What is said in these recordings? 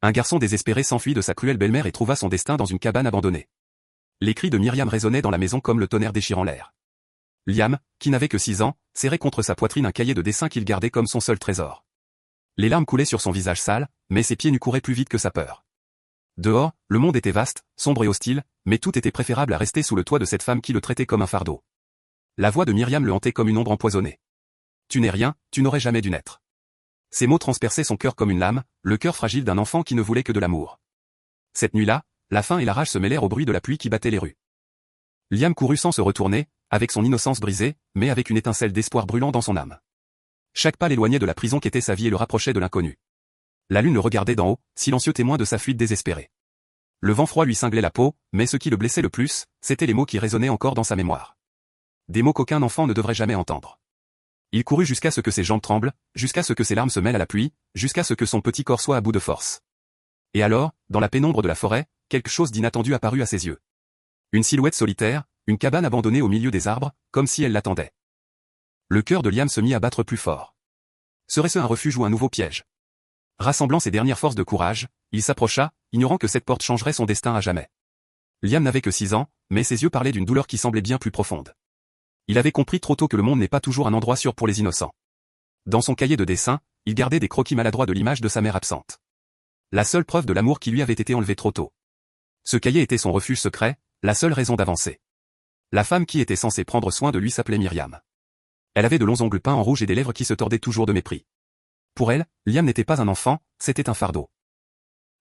Un garçon désespéré s'enfuit de sa cruelle belle-mère et trouva son destin dans une cabane abandonnée. Les cris de Myriam résonnaient dans la maison comme le tonnerre déchirant l'air. Liam, qui n'avait que 6 ans, serrait contre sa poitrine un cahier de dessin qu'il gardait comme son seul trésor. Les larmes coulaient sur son visage sale, mais ses pieds nus couraient plus vite que sa peur. Dehors, le monde était vaste, sombre et hostile, mais tout était préférable à rester sous le toit de cette femme qui le traitait comme un fardeau. La voix de Myriam le hantait comme une ombre empoisonnée. Tu n'es rien, tu n'aurais jamais dû naître. Ces mots transperçaient son cœur comme une lame, le cœur fragile d'un enfant qui ne voulait que de l'amour. Cette nuit-là, la faim et la rage se mêlèrent au bruit de la pluie qui battait les rues. Liam courut sans se retourner, avec son innocence brisée, mais avec une étincelle d'espoir brûlant dans son âme. Chaque pas l'éloignait de la prison qu'était sa vie et le rapprochait de l'inconnu. La lune le regardait d'en haut, silencieux témoin de sa fuite désespérée. Le vent froid lui cinglait la peau, mais ce qui le blessait le plus, c'étaient les mots qui résonnaient encore dans sa mémoire. Des mots qu'aucun enfant ne devrait jamais entendre. Il courut jusqu'à ce que ses jambes tremblent, jusqu'à ce que ses larmes se mêlent à la pluie, jusqu'à ce que son petit corps soit à bout de force. Et alors, dans la pénombre de la forêt, quelque chose d'inattendu apparut à ses yeux. Une silhouette solitaire, une cabane abandonnée au milieu des arbres, comme si elle l'attendait. Le cœur de Liam se mit à battre plus fort. Serait-ce un refuge ou un nouveau piège? Rassemblant ses dernières forces de courage, il s'approcha, ignorant que cette porte changerait son destin à jamais. Liam n'avait que 6 ans, mais ses yeux parlaient d'une douleur qui semblait bien plus profonde. Il avait compris trop tôt que le monde n'est pas toujours un endroit sûr pour les innocents. Dans son cahier de dessin, il gardait des croquis maladroits de l'image de sa mère absente. La seule preuve de l'amour qui lui avait été enlevé trop tôt. Ce cahier était son refuge secret, la seule raison d'avancer. La femme qui était censée prendre soin de lui s'appelait Myriam. Elle avait de longs ongles peints en rouge et des lèvres qui se tordaient toujours de mépris. Pour elle, Liam n'était pas un enfant, c'était un fardeau.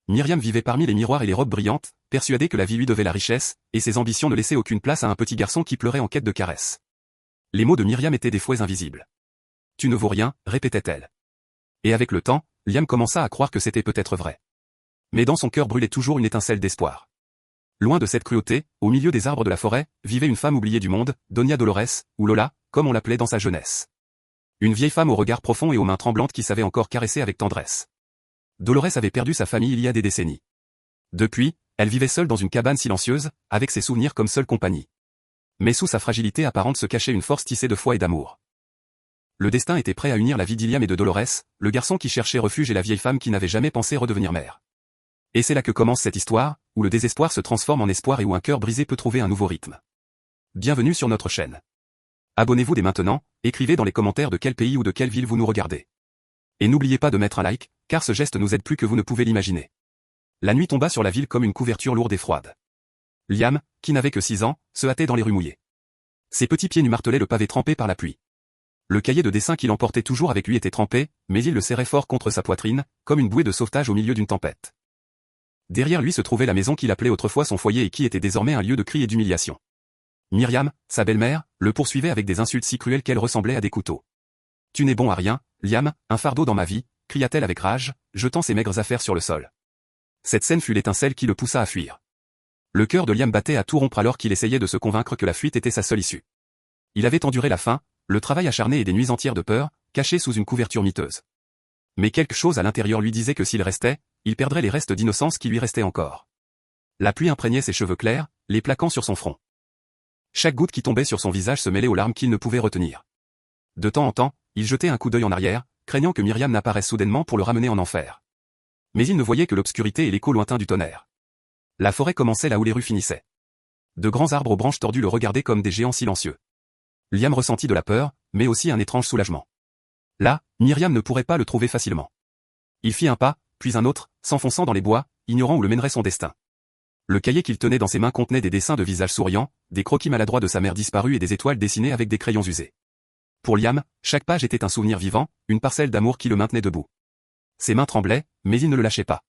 Myriam vivait parmi les miroirs et les robes brillantes, persuadée que la vie lui devait la richesse, et ses ambitions ne laissaient aucune place à un petit garçon qui pleurait en quête de caresses. Les mots de Myriam étaient des fouets invisibles. Tu ne vaux rien, répétait-elle. Et avec le temps, Liam commença à croire que c'était peut-être vrai. Mais dans son cœur brûlait toujours une étincelle d'espoir. Loin de cette cruauté, au milieu des arbres de la forêt, vivait une femme oubliée du monde, Doña Dolores, ou Lola, comme on l'appelait dans sa jeunesse. Une vieille femme au regard profond et aux mains tremblantes qui savait encore caresser avec tendresse. Dolores avait perdu sa famille il y a des décennies. Depuis, elle vivait seule dans une cabane silencieuse, avec ses souvenirs comme seule compagnie. Mais sous sa fragilité apparente se cachait une force tissée de foi et d'amour. Le destin était prêt à unir la vie d'Iliam et de Dolores, le garçon qui cherchait refuge et la vieille femme qui n'avait jamais pensé redevenir mère. Et c'est là que commence cette histoire, où le désespoir se transforme en espoir et où un cœur brisé peut trouver un nouveau rythme. Bienvenue sur notre chaîne. Abonnez-vous dès maintenant, écrivez dans les commentaires de quel pays ou de quelle ville vous nous regardez. Et n'oubliez pas de mettre un like, car ce geste nous aide plus que vous ne pouvez l'imaginer. La nuit tomba sur la ville comme une couverture lourde et froide. Liam, qui n'avait que 6 ans, se hâtait dans les rues mouillées. Ses petits pieds nus martelaient le pavé trempé par la pluie. Le cahier de dessin qu'il emportait toujours avec lui était trempé, mais il le serrait fort contre sa poitrine, comme une bouée de sauvetage au milieu d'une tempête. Derrière lui se trouvait la maison qu'il appelait autrefois son foyer et qui était désormais un lieu de cris et d'humiliation. Myriam, sa belle-mère, le poursuivait avec des insultes si cruelles qu'elles ressemblaient à des couteaux. « Tu n'es bon à rien, Liam, un fardeau dans ma vie », cria-t-elle avec rage, jetant ses maigres affaires sur le sol. Cette scène fut l'étincelle qui le poussa à fuir. Le cœur de Liam battait à tout rompre alors qu'il essayait de se convaincre que la fuite était sa seule issue. Il avait enduré la faim, le travail acharné et des nuits entières de peur, caché sous une couverture miteuse. Mais quelque chose à l'intérieur lui disait que s'il restait, il perdrait les restes d'innocence qui lui restaient encore. La pluie imprégnait ses cheveux clairs, les plaquant sur son front. Chaque goutte qui tombait sur son visage se mêlait aux larmes qu'il ne pouvait retenir. De temps en temps, il jetait un coup d'œil en arrière, craignant que Myriam n'apparaisse soudainement pour le ramener en enfer. Mais il ne voyait que l'obscurité et l'écho lointain du tonnerre. La forêt commençait là où les rues finissaient. De grands arbres aux branches tordues le regardaient comme des géants silencieux. Liam ressentit de la peur, mais aussi un étrange soulagement. Là, Myriam ne pourrait pas le trouver facilement. Il fit un pas, puis un autre, s'enfonçant dans les bois, ignorant où le mènerait son destin. Le cahier qu'il tenait dans ses mains contenait des dessins de visages souriants, des croquis maladroits de sa mère disparue et des étoiles dessinées avec des crayons usés. Pour Liam, chaque page était un souvenir vivant, une parcelle d'amour qui le maintenait debout. Ses mains tremblaient, mais il ne le lâchait pas.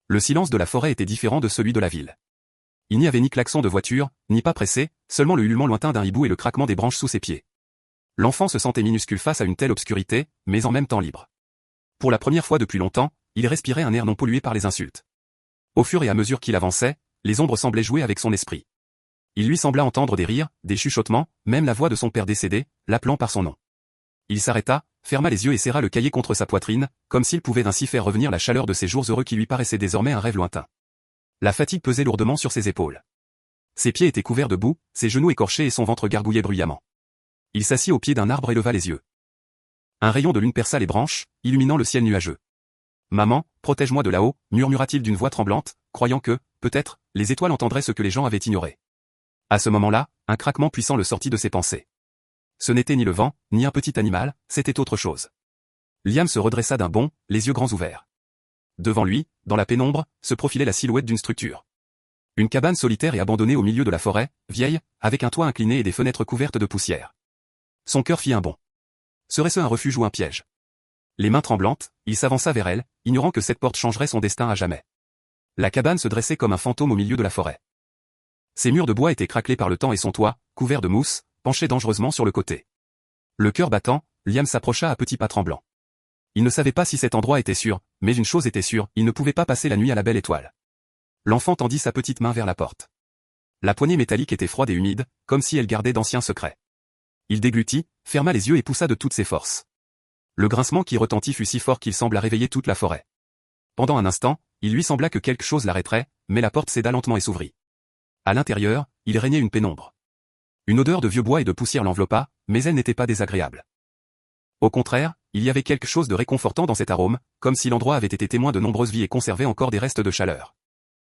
Le silence de la forêt était différent de celui de la ville. Il n'y avait ni klaxon de voiture, ni pas pressé, seulement le ululement lointain d'un hibou et le craquement des branches sous ses pieds. L'enfant se sentait minuscule face à une telle obscurité, mais en même temps libre. Pour la première fois depuis longtemps, il respirait un air non pollué par les insultes. Au fur et à mesure qu'il avançait, les ombres semblaient jouer avec son esprit. Il lui sembla entendre des rires, des chuchotements, même la voix de son père décédé, l'appelant par son nom. Il s'arrêta, ferma les yeux et serra le cahier contre sa poitrine, comme s'il pouvait ainsi faire revenir la chaleur de ces jours heureux qui lui paraissaient désormais un rêve lointain. La fatigue pesait lourdement sur ses épaules. Ses pieds étaient couverts de boue, ses genoux écorchés et son ventre gargouillait bruyamment. Il s'assit au pied d'un arbre et leva les yeux. Un rayon de lune perça les branches, illuminant le ciel nuageux. Maman, protège-moi de là-haut, murmura-t-il d'une voix tremblante, croyant que, peut-être, les étoiles entendraient ce que les gens avaient ignoré. À ce moment-là, un craquement puissant le sortit de ses pensées. Ce n'était ni le vent, ni un petit animal, c'était autre chose. Liam se redressa d'un bond, les yeux grands ouverts. Devant lui, dans la pénombre, se profilait la silhouette d'une structure. Une cabane solitaire et abandonnée au milieu de la forêt, vieille, avec un toit incliné et des fenêtres couvertes de poussière. Son cœur fit un bond. Serait-ce un refuge ou un piège? Les mains tremblantes, il s'avança vers elle, ignorant que cette porte changerait son destin à jamais. La cabane se dressait comme un fantôme au milieu de la forêt. Ses murs de bois étaient craquelés par le temps et son toit, couvert de mousse, penchait dangereusement sur le côté. Le cœur battant, Liam s'approcha à petits pas tremblants. Il ne savait pas si cet endroit était sûr, mais une chose était sûre, il ne pouvait pas passer la nuit à la belle étoile. L'enfant tendit sa petite main vers la porte. La poignée métallique était froide et humide, comme si elle gardait d'anciens secrets. Il déglutit, ferma les yeux et poussa de toutes ses forces. Le grincement qui retentit fut si fort qu'il sembla réveiller toute la forêt. Pendant un instant, il lui sembla que quelque chose l'arrêterait, mais la porte céda lentement et s'ouvrit. À l'intérieur, il régnait une pénombre. Une odeur de vieux bois et de poussière l'enveloppa, mais elle n'était pas désagréable. Au contraire, il y avait quelque chose de réconfortant dans cet arôme, comme si l'endroit avait été témoin de nombreuses vies et conservait encore des restes de chaleur.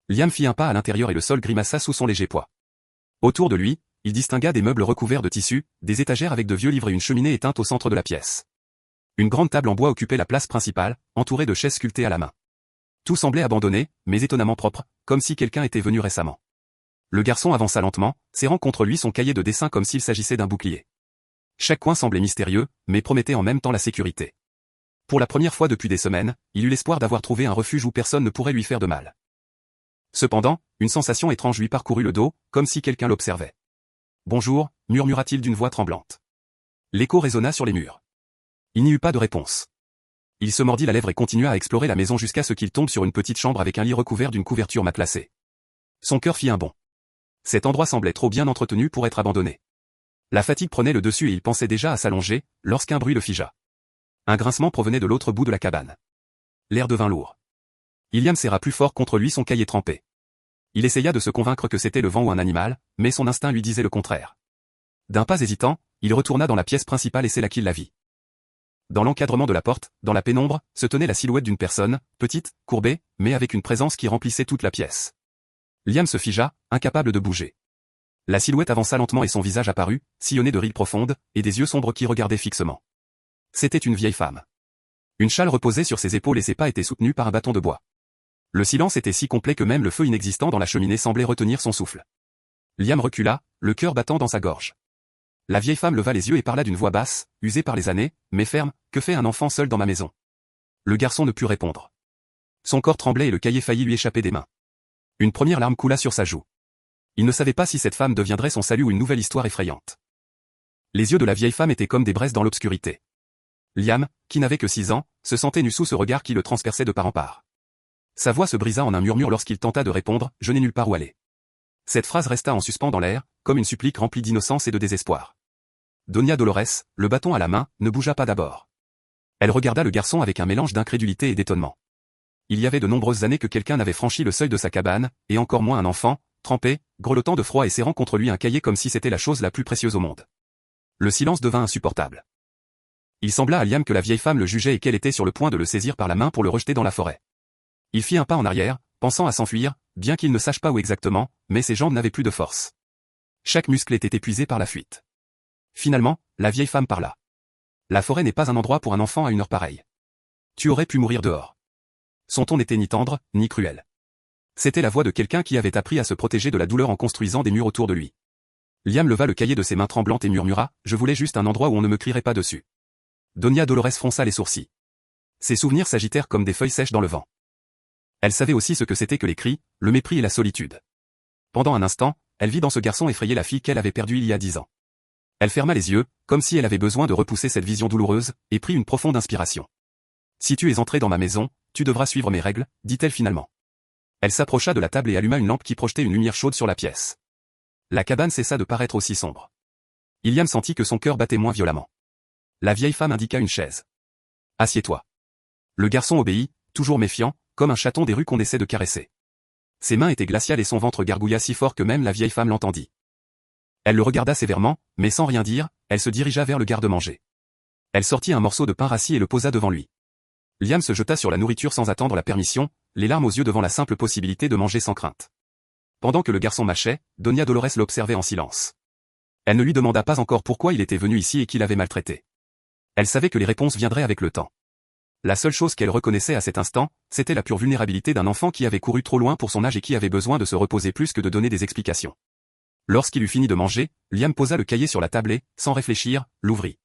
Liam fit un pas à l'intérieur et le sol grimaça sous son léger poids. Autour de lui, il distingua des meubles recouverts de tissu, des étagères avec de vieux livres et une cheminée éteinte au centre de la pièce. Une grande table en bois occupait la place principale, entourée de chaises sculptées à la main. Tout semblait abandonné, mais étonnamment propre, comme si quelqu'un était venu récemment. Le garçon avança lentement, serrant contre lui son cahier de dessin comme s'il s'agissait d'un bouclier. Chaque coin semblait mystérieux, mais promettait en même temps la sécurité. Pour la première fois depuis des semaines, il eut l'espoir d'avoir trouvé un refuge où personne ne pourrait lui faire de mal. Cependant, une sensation étrange lui parcourut le dos, comme si quelqu'un l'observait. « Bonjour », murmura-t-il d'une voix tremblante. L'écho résonna sur les murs. Il n'y eut pas de réponse. Il se mordit la lèvre et continua à explorer la maison jusqu'à ce qu'il tombe sur une petite chambre avec un lit recouvert d'une couverture matelassée. Son cœur fit un bond. Cet endroit semblait trop bien entretenu pour être abandonné. La fatigue prenait le dessus et il pensait déjà à s'allonger, lorsqu'un bruit le figea. Un grincement provenait de l'autre bout de la cabane. L'air devint lourd. Liam serra plus fort contre lui son cahier trempé. Il essaya de se convaincre que c'était le vent ou un animal, mais son instinct lui disait le contraire. D'un pas hésitant, il retourna dans la pièce principale et c'est là qu'il la vit. Dans l'encadrement de la porte, dans la pénombre, se tenait la silhouette d'une personne, petite, courbée, mais avec une présence qui remplissait toute la pièce. Liam se figea, incapable de bouger. La silhouette avança lentement et son visage apparut, sillonné de rides profondes, et des yeux sombres qui regardaient fixement. C'était une vieille femme. Une châle reposait sur ses épaules et ses pas étaient soutenus par un bâton de bois. Le silence était si complet que même le feu inexistant dans la cheminée semblait retenir son souffle. Liam recula, le cœur battant dans sa gorge. La vieille femme leva les yeux et parla d'une voix basse, usée par les années, mais ferme, « Que fait un enfant seul dans ma maison ?» Le garçon ne put répondre. Son corps tremblait et le cahier faillit lui échapper des mains. Une première larme coula sur sa joue. Il ne savait pas si cette femme deviendrait son salut ou une nouvelle histoire effrayante. Les yeux de la vieille femme étaient comme des braises dans l'obscurité. Liam, qui n'avait que 6 ans, se sentait nu sous ce regard qui le transperçait de part en part. Sa voix se brisa en un murmure lorsqu'il tenta de répondre « Je n'ai nulle part où aller ». Cette phrase resta en suspens dans l'air, comme une supplique remplie d'innocence et de désespoir. Doña Dolores, le bâton à la main, ne bougea pas d'abord. Elle regarda le garçon avec un mélange d'incrédulité et d'étonnement. Il y avait de nombreuses années que quelqu'un n'avait franchi le seuil de sa cabane, et encore moins un enfant, trempé, grelottant de froid et serrant contre lui un cahier comme si c'était la chose la plus précieuse au monde. Le silence devint insupportable. Il sembla à Liam que la vieille femme le jugeait et qu'elle était sur le point de le saisir par la main pour le rejeter dans la forêt. Il fit un pas en arrière, pensant à s'enfuir, bien qu'il ne sache pas où exactement, mais ses jambes n'avaient plus de force. Chaque muscle était épuisé par la fuite. Finalement, la vieille femme parla. La forêt n'est pas un endroit pour un enfant à une heure pareille. Tu aurais pu mourir dehors. Son ton n'était ni tendre, ni cruel. C'était la voix de quelqu'un qui avait appris à se protéger de la douleur en construisant des murs autour de lui. Liam leva le cahier de ses mains tremblantes et murmura, « Je voulais juste un endroit où on ne me crierait pas dessus. » Doña Dolores fronça les sourcils. Ses souvenirs s'agitèrent comme des feuilles sèches dans le vent. Elle savait aussi ce que c'était que les cris, le mépris et la solitude. Pendant un instant, elle vit dans ce garçon effrayé la fille qu'elle avait perdue il y a 10 ans. Elle ferma les yeux, comme si elle avait besoin de repousser cette vision douloureuse, et prit une profonde inspiration. « Si tu es entré dans ma maison, tu devras suivre mes règles, dit-elle finalement. Elle s'approcha de la table et alluma une lampe qui projetait une lumière chaude sur la pièce. La cabane cessa de paraître aussi sombre. Liam sentit que son cœur battait moins violemment. La vieille femme indiqua une chaise. « Assieds-toi. » Le garçon obéit, toujours méfiant, comme un chaton des rues qu'on essaie de caresser. Ses mains étaient glaciales et son ventre gargouilla si fort que même la vieille femme l'entendit. Elle le regarda sévèrement, mais sans rien dire, elle se dirigea vers le garde-manger. Elle sortit un morceau de pain rassis et le posa devant lui. Liam se jeta sur la nourriture sans attendre la permission, les larmes aux yeux devant la simple possibilité de manger sans crainte. Pendant que le garçon mâchait, Doña Dolores l'observait en silence. Elle ne lui demanda pas encore pourquoi il était venu ici et qui l'avait maltraité. Elle savait que les réponses viendraient avec le temps. La seule chose qu'elle reconnaissait à cet instant, c'était la pure vulnérabilité d'un enfant qui avait couru trop loin pour son âge et qui avait besoin de se reposer plus que de donner des explications. Lorsqu'il eut fini de manger, Liam posa le cahier sur la table et, sans réfléchir, l'ouvrit.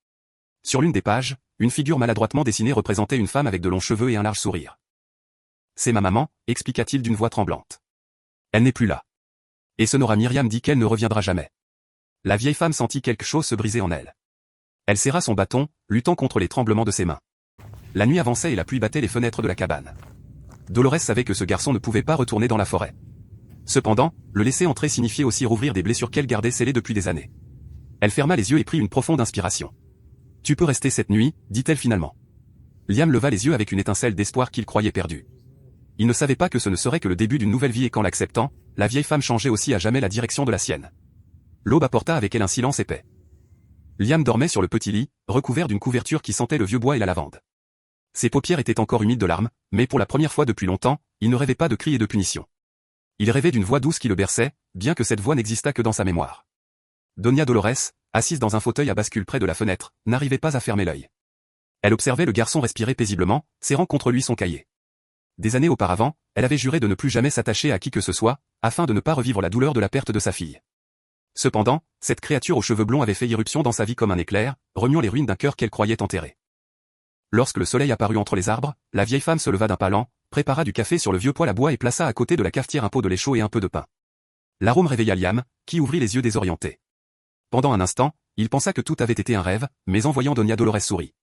Sur l'une des pages, une figure maladroitement dessinée représentait une femme avec de longs cheveux et un large sourire. « C'est ma maman », expliqua-t-il d'une voix tremblante. « Elle n'est plus là. Et Sonora Myriam dit qu'elle ne reviendra jamais. » La vieille femme sentit quelque chose se briser en elle. Elle serra son bâton, luttant contre les tremblements de ses mains. La nuit avançait et la pluie battait les fenêtres de la cabane. Dolores savait que ce garçon ne pouvait pas retourner dans la forêt. Cependant, le laisser entrer signifiait aussi rouvrir des blessures qu'elle gardait scellées depuis des années. Elle ferma les yeux et prit une profonde inspiration. « Tu peux rester cette nuit », dit-elle finalement. Liam leva les yeux avec une étincelle d'espoir qu'il croyait perdue. Il ne savait pas que ce ne serait que le début d'une nouvelle vie et qu'en l'acceptant, la vieille femme changeait aussi à jamais la direction de la sienne. L'aube apporta avec elle un silence épais. Liam dormait sur le petit lit, recouvert d'une couverture qui sentait le vieux bois et la lavande. Ses paupières étaient encore humides de larmes, mais pour la première fois depuis longtemps, il ne rêvait pas de cris et de punition. Il rêvait d'une voix douce qui le berçait, bien que cette voix n'existât que dans sa mémoire. Doña Dolores, assise dans un fauteuil à bascule près de la fenêtre, n'arrivait pas à fermer l'œil. Elle observait le garçon respirer paisiblement, serrant contre lui son cahier. Des années auparavant, elle avait juré de ne plus jamais s'attacher à qui que ce soit, afin de ne pas revivre la douleur de la perte de sa fille. Cependant, cette créature aux cheveux blonds avait fait irruption dans sa vie comme un éclair, remuant les ruines d'un cœur qu'elle croyait enterré. Lorsque le soleil apparut entre les arbres, la vieille femme se leva d'un pas lent, prépara du café sur le vieux poêle à bois et plaça à côté de la cafetière un pot de lait chaud et un peu de pain. L'arôme réveilla Liam, qui ouvrit les yeux désorientés. Pendant un instant, il pensa que tout avait été un rêve, mais en voyant Doña Dolores sourit.